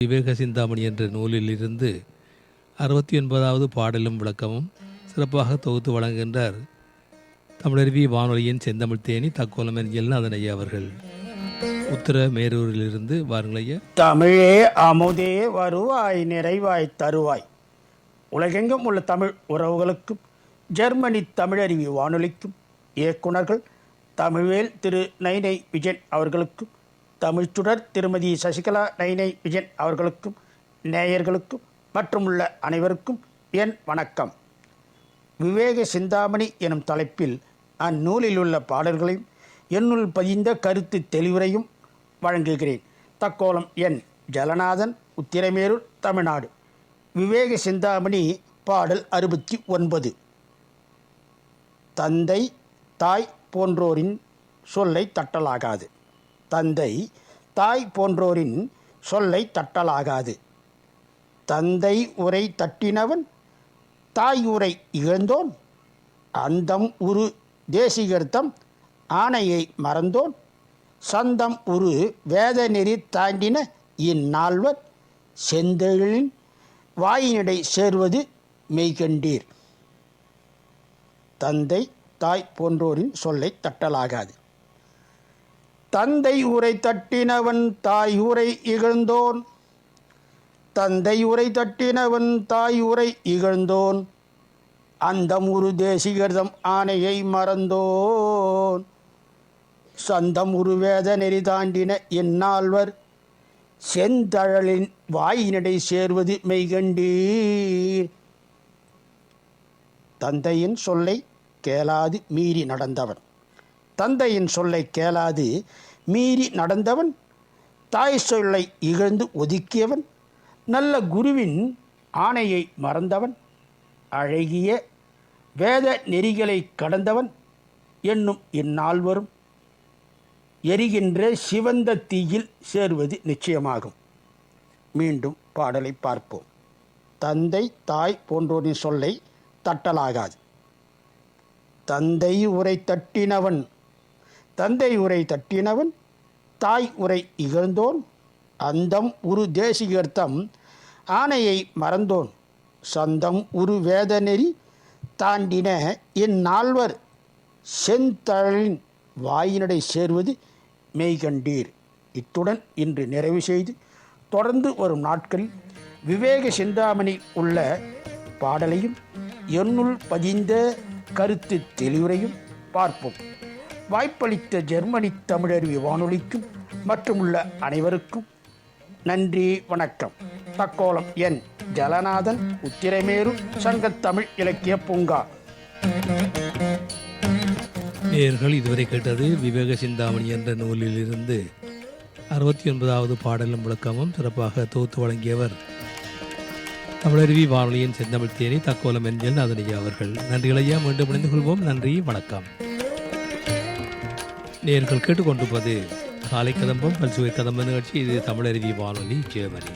விவேக சிந்தாமணி என்ற நூலில் இருந்து 69வது பாடலும் விளக்கமும் சிறப்பாக தொகுத்து வழங்குகின்றார் தமிழருவி வானொலியின் செந்தமிழ் தேனி தக்கோலம் எல்நாதன் ஐயா அவர்கள். உத்தர மேரூரிலிருந்து வாருங்கள் ஐயா. தமிழே அமுதே வருவாய் நிறைவாய் தருவாய். உலகெங்கும் உள்ள தமிழ் உறவுகளுக்கும் ஜெர்மனி தமிழருவி வானொலிக்கும் இயக்குநர்கள் தமிழ்வேல் திரு நைனை விஜயன் அவர்களுக்கும் தமிழ்ச்சுடர் திருமதி சசிகலா நைனை விஜயன் அவர்களுக்கும் நேயர்களுக்கும் மற்றும் உள்ள அனைவருக்கும் என் வணக்கம். விவேக சிந்தாமணி எனும் தலைப்பில் அந்நூலில் உள்ள பாடல்களையும் என்னுள் பதிந்த கருத்து தெளிவுரையும் வழங்குகிறேன். தக்கோலம் என் ஜலநாதன், உத்திரமேரூர், தமிழ்நாடு. விவேக சிந்தாமணி பாடல் 69. தந்தை தாய் போன்றோரின் சொல்லை தட்டலாகாது. தந்தை தாய் போன்றோரின் சொல்லை தட்டலாகாது. தந்தை உரை தட்டினவன் தாய் உரை இகழ்ந்தோன். அந்தம் உரு தேசிகர்த்தம் ஆணையை மறந்தோன். சந்தம் உரு வேத நெறி தாண்டின இந்நால்வர் செந்தழிலின் வாயினடை சேர்வது மெய்கண்டீர். தந்தை தாய் போன்றோரின் சொல்லை தட்டலாகாது. தந்தை உரை தட்டினவன் தாய் உரை இகழ்ந்தோன். தந்தை உரை தட்டினவன் தாய் உரை இகழ்ந்தோன். அந்தம் உரு தேசிகர்தம் ஆணையை மறந்தோன். சந்தம் உரு வேத நெறி தாண்டின இந்நால்வர் செந்தழலின் வாயினடை சேர்வது மெய்கண்டீர். தந்தையின் சொல்லை கேளாது மீறி நடந்தவன். தந்தையின் சொல்லை கேளாது மீறி நடந்தவன், தாய் சொல்லை இகழ்ந்து ஒதுக்கியவன், நல்ல குருவின் ஆணையை மறந்தவன், அழகிய வேத நெறிகளை கடந்தவன் என்னும் இந்நால்வரும் எரிகின்ற சிவந்த தீயில் சேர்வது நிச்சயமாகும். மீண்டும் பாடலை பார்ப்போம். தந்தை தாய் போன்றோரின் சொல்லை தட்டலாகாது. தந்தை உரை தட்டினவன் தந்தை உரை தட்டினவன் தாய் உரை இகழ்ந்தோன். அந்தம் உரு தேசிகர்த்தம் ஆணையை மறந்தோன். சந்தம் உரு வேத நெறி தாண்டின இந்நால்வர் செந்தழலின் வாயினடை சேர்வது மெய்கண்டீர். இத்துடன் இன்று நிறைவு செய்து தொடர்ந்து வரும் நாட்களில் விவேக சிந்தாமணி உள்ள பாடலையும் என்னுள் பதிந்த கருத்து தெளிவுரையும் பார்ப்போம். வாய்ப்பளித்த ஜெர்மனி தமிழருவி வானொலிக்கும் மற்றும் உள்ள அனைவருக்கும் நன்றி, வணக்கம். தக்கோலம் என் ஜலநாதன், உத்திரமேரூர், சங்கத்தமிழ் இலக்கிய பூங்கா. நேயர்கள் இதுவரை கேட்டது விவேக சிந்தாமணி என்ற நூலில் இருந்து 69வது பாடலும் விளக்கமும் சிறப்பாக தொகுத்து வழங்கியவர் தமிழருவி வானொலியின் செந்தமிழ் தேனி தக்கோலம் என்ஜல் அதனையா அவர்கள். நன்றிகள் ஐயா. மீண்டும் இணைந்து கொள்வோம். நன்றி, வணக்கம். நேயர்கள் கேட்டுக்கொண்டிருப்பது காலை கதம்பம் பல்சுவை கதம்ப நிகழ்ச்சி. இது தமிழருவி வானொலி, ஜெர்மனி.